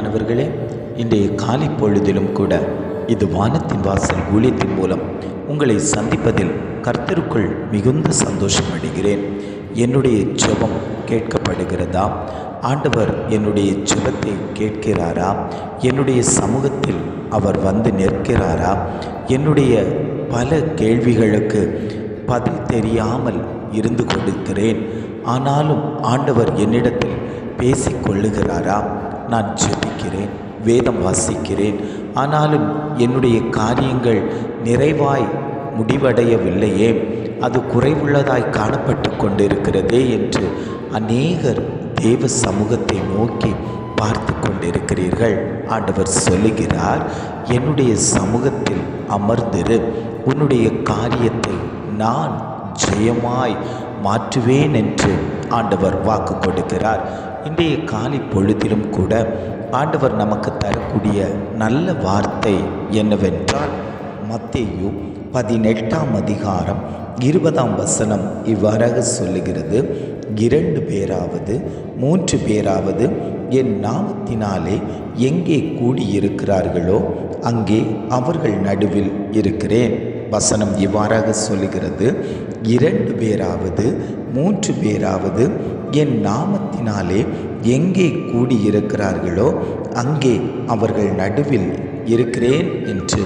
பிரியமானவர்களே, இன்றைய காலை பொழுதிலும் கூட இது வானத்தின் வாசல் ஊழியத்தின் மூலம் உங்களை சந்திப்பதில் கர்த்தருக்குள் மிகுந்த சந்தோஷம் அடைகிறேன். என்னுடைய ஜெபம் கேட்கப்படுகிறதா? ஆண்டவர் என்னுடைய ஜெபத்தை கேட்கிறாரா? என்னுடைய சமூகத்தில் அவர் வந்து நிற்கிறாரா? என்னுடைய பல கேள்விகளுக்கு பதில் தெரியாமல் இருந்து கொண்டிருக்கிறேன். ஆனாலும் ஆண்டவர் என்னிடத்தில் பேசிக்கொள்ளுகிறாரா? நான் ஜெபிக்கிறேன், வேதம் வாசிக்கிறேன், ஆனாலும் என்னுடைய காரியங்கள் நிறைவாய் முடிவடையவில்லையே, அது குறைவுள்ளதாய் காணப்பட்டு கொண்டிருக்கிறதே என்று அநேகர் தேவ சமூகத்தை நோக்கி பார்த்து கொண்டிருக்கிறீர்கள். ஆண்டவர் சொல்லுகிறார், என்னுடைய சமூகத்தில் அமர்ந்திரு, உன்னுடைய காரியத்தை நான் ஜெயமாய் மாற்றுவேன் என்று ஆண்டவர் வாக்கு கொடுக்கிறார். இன்றைய காலை பொழுதிலும் கூட ஆண்டவர் நமக்கு தரக்கூடிய நல்ல வார்த்தை என்னவென்றால், மத்தேயு 18 அதிகாரம் 20 இவ்வாறாக சொல்லுகிறது, 2 பேராவது 3 பேராவது என் நாமத்தினாலே எங்கே கூடியிருக்கிறார்களோ அங்கே அவர்கள் நடுவில் இருக்கிறேன். வசனம் இவ்வாறாக சொல்லுகிறது, 2 பேராவது 3 பேராவது என் நாமத்தினாலே எங்கே கூடியிருக்கிறார்களோ அங்கே அவர்கள் நடுவில் இருக்கிறேன் என்று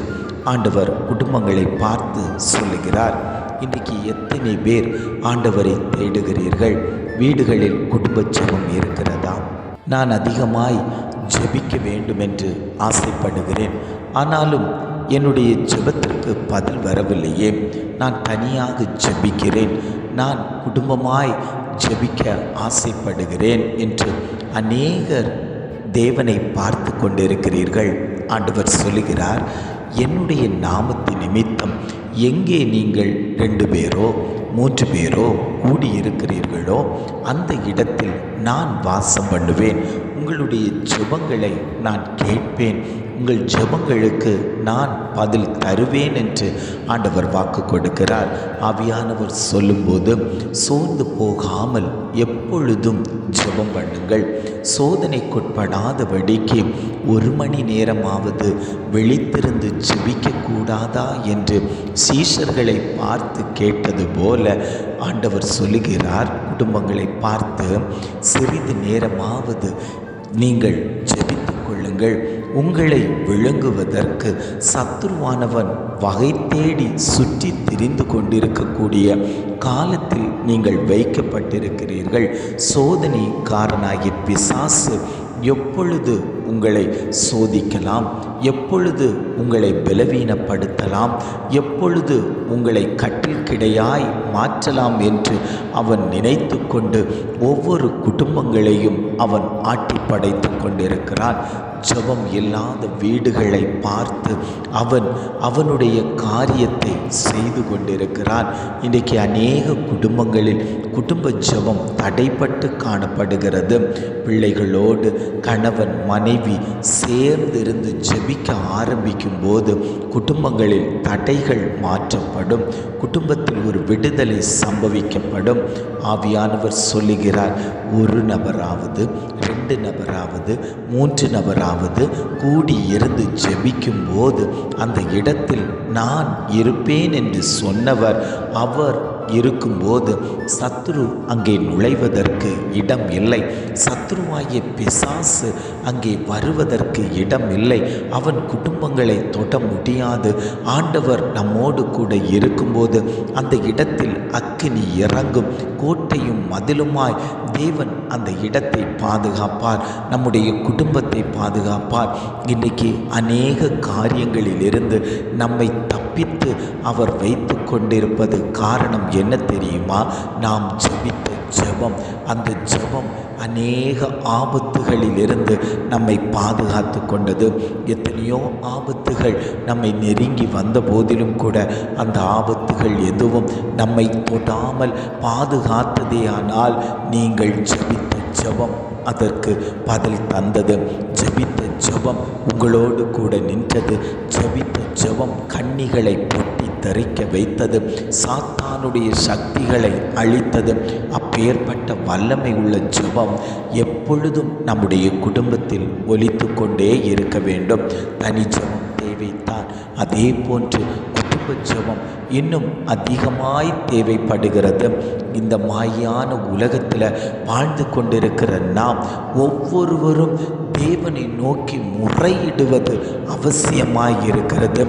ஆண்டவர் குடும்பங்களை பார்த்து சொல்லுகிறார். இன்றைக்கு எத்தனை பேர் ஆண்டவரை தேடுகிறீர்கள்? வீடுகளில் குடும்ப ஜெபம் இருக்கிறதா? நான் அதிகமாய் ஜெபிக்க வேண்டும் என்று ஆசைப்படுகிறேன், ஆனாலும் என்னுடைய ஜெபத்திற்கு பதில் வரவில்லையே, நான் தனியாக ஜெபிக்கிறேன், நான் குடும்பமாய் ஜெபிக்க ஆசைப்படுகிறேன் என்று அநேகர் தேவனை பார்த்து கொண்டிருக்கிறீர்கள். ஆண்டவர் சொல்லுகிறார், என்னுடைய நாமத்தின் நிமித்தம் எங்கே நீங்கள் 2 பேரோ 3 பேரோ கூடியிருக்கிறீர்களோ அந்த இடத்தில் நான் வாசம் பண்ணுவேன். உங்களுடைய ஜெபங்களை நான் கேட்பேன், உங்கள் ஜெபங்களுக்கு நான் பதில் தருவேன் என்று ஆண்டவர் வாக்கு கொடுக்கிறார். ஆவியானவர் சொல்லும்போது சோர்ந்து போகாமல் எப்பொழுதும் ஜெபம் பண்ணுங்கள். சோதனைக்குட்படாதபடிக்கு 1 மணி நேரமாவது விழித்திருந்து ஜெபிக்கக்கூடாதா என்று சீஷர்களை பார்த்து கேட்டது போல ஆண்டவர் சொல்லுகிறார், குடும்பங்களை பார்த்து சிறிது நேரமாவது நீங்கள் ஜெபித்துக் கொள்ளுங்கள். உங்களை விழுங்குவதற்கு சத்துருவானவன் வகை தேடி சுற்றி திரிந்து கொண்டிருக்கக்கூடிய காலத்தில் நீங்கள் வைக்கப்பட்டிருக்கிறீர்கள். சோதனைக்காரனாகிய பிசாசு எப்பொழுது உங்களை சோதிக்கலாம், எப்பொழுது உங்களை பலவீனப்படுத்தலாம், எப்பொழுது உங்களை கட்டில் கிடையாய் மாற்றலாம் என்று அவன் நினைத்து கொண்டு ஒவ்வொரு குடும்பங்களையும் அவன் ஆட்டி படைத்து கொண்டிருக்கிறான். ஜெபம் இல்லாத வீடுகளை பார்த்து அவனுடைய காரியத்தை செய்து கொண்டிருக்கிறான். இன்றைக்கு அநேக குடும்பங்களில் குடும்ப ஜெபம் தடைப்பட்டு காணப்படுகிறது. பிள்ளைகளோடு கணவன் மனைவி சேர்ந்திருந்து ஜெபிக்க ஆரம்பிக்கும் போது குடும்பங்களில் தடைகள் மாற்றப்படும், குடும்பத்தில் ஒரு விடுதலை சம்பவிக்கப்படும். ஆவியானவர் சொல்லுகிறார், 1 நபராவது 2 நபராவது 3 நபராவது கூடி இருந்து ஜெபிக்கும் போது அந்த இடத்தில் நான் இருப்பேன் என்று சொன்னவர் அவர் இருக்கும்போது சத்ரு அங்கே நுழைவதற்கு இடம் இல்லை, சத்ருவாகிய பிசாசு அங்கே வருவதற்கு இடம் இல்லை. அவன் குடும்பங்களை தொட முடியாது. ஆண்டவர் நம்மோடு கூட இருக்கும்போது அந்த இடத்தில் அக்கினி இறங்கும். கோட்டையும் மதிலுமாய் தேவன் அந்த இடத்தை பாதுகாப்பார், நம்முடைய குடும்பத்தை பாதுகாப்பார். இன்றைக்கு அநேக காரியங்களிலிருந்து நம்மை தப்பித்து அவர் வைத்து கொண்டிருப்பது காரணம் என்ன தெரியுமா? நாம் ஜெபித்த ஜெபம். அந்த ஜெபம் அநேக ஆபத்துகளிலிருந்து நம்மை பாதுகாத்து கொண்டது. எத்தனையோ ஆபத்துகள் நம்மை நெருங்கி வந்த போதிலும் கூட அந்த ஆபத்துகள் எதுவும் நம்மை தொடாமல் பாதுகாத்ததே. ஆனால் நீங்கள் ஜெபித்த ஜெபம் அதற்கு பதில் தந்தது. ஜெபித்த ஜெபம் உங்களோடு கூட நின்றது. ஜெபித்த ஜெபம் கண்ணிகளை பொட்டி தரிக்க வைத்தது. சாத்தானுடைய சக்திகளை அழித்தது. அப்பேற்பட்ட வல்லமை உள்ள ஜெபம் எப்பொழுதும் நம்முடைய குடும்பத்தில் ஒலித்து கொண்டே இருக்க வேண்டும். தனி ஜெபம் தேவைத்தான். அதே போன்று குடும்ப ஜெபம் இன்னும் அதிகமாய் தேவைப்படுகிறது. இந்த மாயான உலகத்தில் வாழ்ந்து கொண்டிருக்கிற நாம் ஒவ்வொருவரும் தேவனை நோக்கி முறையிடுவது அவசியமாய் இருக்கிறது.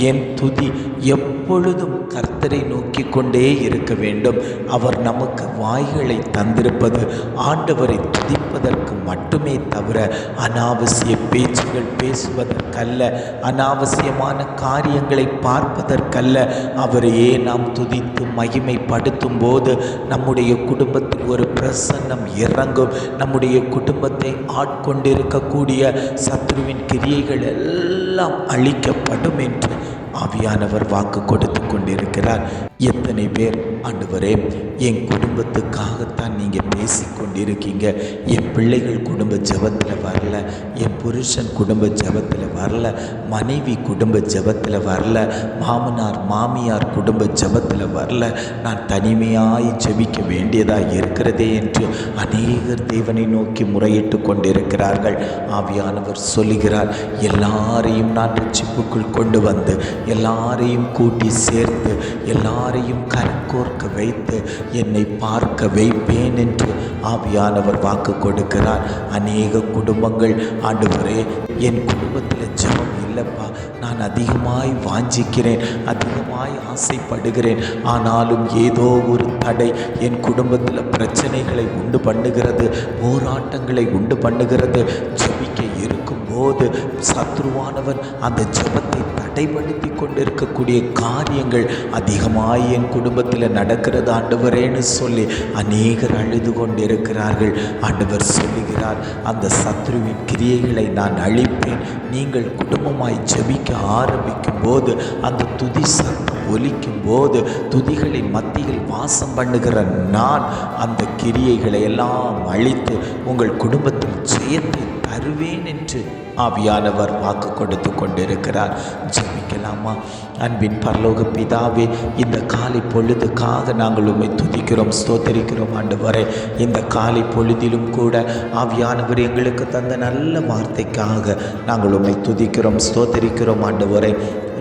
என் துதி எப்பொழுதும் கர்த்தரை நோக்கி கொண்டே இருக்க வேண்டும். அவர் நமக்கு வாய்களை தந்திருப்பது ஆண்டவரை துதிப்பதற்கு மட்டுமே தவிர அனாவசிய பேச்சுகள் பேசுவதற்கல்ல, அனாவசியமான காரியங்களை பார்ப்பதற்கல்ல. அவரையே நாம் துதித்து மகிமைப்படுத்தும் போது நம்முடைய குடும்பத்தில் ஒரு பிரசன்னம் இறங்கும். நம்முடைய குடும்பத்தை ஆட்கொண்டிருக்கக்கூடிய சத்ருவின் கிரியைகள் எல்லாம் அழிக்கப்படும் என்று ஆவியானவர் வாக்கு கொடுத்து கொண்டிருக்கிறார். எத்தனை பேர் ஆண்டவரே என் குடும்பத்துக்காகத்தான் நீங்கள் பேசி கொண்டிருக்கீங்க, என் பிள்ளைகள் குடும்ப ஜெபத்தில் வரல, என் புருஷன் குடும்ப ஜெபத்தில் வரல, மனைவி குடும்ப ஜெபத்தில் வரல, மாமனார் மாமியார் குடும்ப ஜெபத்தில் வரல, நான் தனிமையாய் ஜெபிக்க வேண்டியதாக இருக்கிறதே என்று அநேகர் தேவனை நோக்கி முறையிட்டு கொண்டிருக்கிறார்கள். ஆவியானவர் சொல்லுகிறார், எல்லாரையும் நான் ரட்சிப்புக்குள் கொண்டு வந்து எல்லாரையும் கூட்டி சேர்த்து எல்லாரையும் கரங்கோர்க்க வைத்து என்னை பார்க்க வைப்பேன் என்று ஆவியானவர் வாக்கு கொடுக்கிறார். அநேக குடும்பங்கள் ஆண்டவரே என் குடும்பத்தில் ஜெபம் இல்லைப்பா, நான் அதிகமாய் வாஞ்சிக்கிறேன், அதிகமாய் ஆசைப்படுகிறேன், ஆனாலும் ஏதோ ஒரு தடை என் குடும்பத்தில் பிரச்சனைகளை உண்டு பண்ணுகிறது, போராட்டங்களை உண்டு பண்ணுகிறது. ஜெபிக்க இருக்கும்போது சத்ருவானவன் அந்த ஜெபத்தை தடைப்படுத்தி கொண்டிருக்கக்கூடிய காரியங்கள் அதிகமாய் என் குடும்பத்தில் நடக்கிறது ஆண்டவரேன்னு சொல்லி அநேகர் அழுது கொண்டிருக்கிறார்கள். ஆண்டவர் சொல்லுகிறார், அந்த சத்ருவின் கிரியைகளை நான் அழிப்பேன். நீங்கள் குடும்பமாய் ஜெபிக்க ஆரம்பிக்கும் போது, அந்த துதி சத்தம் ஒலிக்கும் போது, துதிகளின் மத்தியில் வாசம் பண்ணுகிற நான் அந்த கிரியைகளை எல்லாம் அழித்து உங்கள் குடும்பத்தில் ஜெயத்தை தருவேன் என்று ஆவியானவர் வாக்கு கொடுத்து கொண்டிருக்கிறார். ஜெபிக்கலாமா? அன்பின் பரலோக பிதாவே, இந்த காலை பொழுதுக்காக நாங்கள் உம்மை துதிக்கிறோம், ஸ்தோத்தரிக்கிறோம் ஆண்டவரே. இந்த காலை பொழுதிலும் கூட ஆவியானவர் எங்களுக்கு தந்த நல்ல வார்த்தைக்காக நாங்கள் உம்மை துதிக்கிறோம், ஸ்தோத்தரிக்கிறோம் ஆண்டவரே.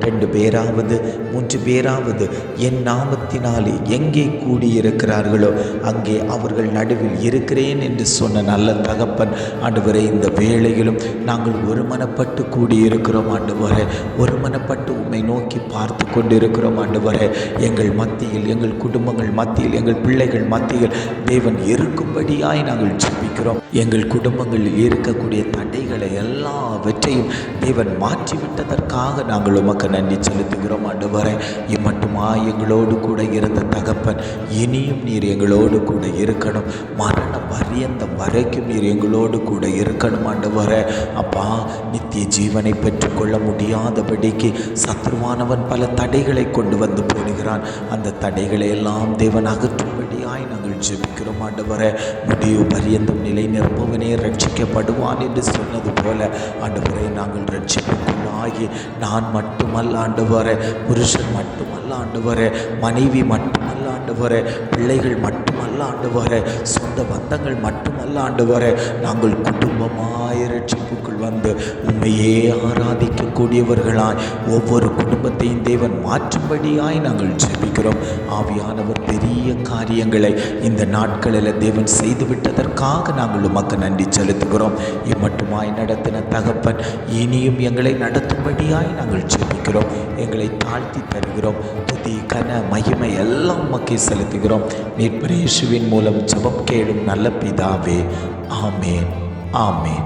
2 பேராவது 3 பேராவது என் நாமத்தினாலே எங்கே கூடியிருக்கிறார்களோ அங்கே அவர்கள் நடுவில் இருக்கிறேன் என்று சொன்ன நல்ல தகப்பன் ஆண்டவரே, இந்த வேளையிலும் நாங்கள் ஒருமனப்பட்டு கூடியிருக்கிறோம் ஆண்டவரே. ஒருமனப்பட்டு உம்மை நோக்கி பார்த்து கொண்டிருக்கிறோம் ஆண்டவரே. எங்கள் மத்தியில், எங்கள் குடும்பங்கள் மத்தியில், எங்கள் பிள்ளைகள் மத்தியில் தேவன் இருக்கும்படியாய் நாங்கள் ஜெபிக்கிறோம். எங்கள் குடும்பங்களில் இருக்கக்கூடிய தடைகளை எல்லாவற்றையும் தேவன் மாற்றிவிட்டதற்காக நாங்கள் உமக்கு நன்றி செலுத்துகிறோம் ஆண்டவரே. இம்மட்டுமா எங்களோடு கூட இருந்த தகப்பன் இனியும் நீர் எங்களோடு கூட இருக்கணும். மரண பரியந்தம் வரைக்கும் நீர் எங்களோடு கூட இருக்கணும் ஆண்டவரே. அப்பா, நித்திய ஜீவனை பெற்றுக்கொள்ள முடியாதபடிக்கு சத்ருவானவன் பல தடைகளை கொண்டு வந்து போடுகிறான். அந்த தடைகளை எல்லாம் தேவன் அகற்றும்படியாய் நாங்கள் ஜெபிக்கிறோம் ஆண்டவரே. முடிவு பரியந்தம் நிலை நிற்பவனே ரட்சிக்கப்படுவான் என்று சொன்னது போல ஆண்டவரே, நாங்கள் ரட்சிப்புக்குள்ளாகி நான் மட்டுமல்ல ஆண்டவரே, புருஷன் மட்டுமல்ல ஆண்டவரே, மனைவி மட்டுமல்ல ஆண்டவரே, பிள்ளைகள் மட்டுமல்ல ஆண்டவரே, சொந்த பந்தங்கள் மட்டுமல்ல ஆண்டவரே, நாங்கள் குடும்பமாய் ரட்சிப்புக்குள் வந்து உண்மையே ஆராதிக்கக்கூடியவர்களாய் ஒவ்வொரு குடும்பத்தையும் தேவன் மாற்றும்படியாய் நாங்கள் ஜெபிக்கிறோம். ஆவியானவர் பெரிய காரியங்களை இந்த நாட்களில் தேவன் செய்துவிட்டதற்காக நாங்கள் உமக்கு நன்றி செலுத்துகிறோம். இம்மட்டுமாய் நடத்தின தகப்பன் இனியும் எங்களை நடத்தும்படியாய் நாங்கள் ஜெபிக்கிறோம். எங்களை தாழ்த்தி தருகிறோம். துதி கன மகிமை எல்லாம் உமக்கே செலுத்துகிறோம். மீட்பர் இயேசுவின் மூலம் ஜெபம் கேளும் நல்ல பிதாவே. ஆமேன், ஆமேன்.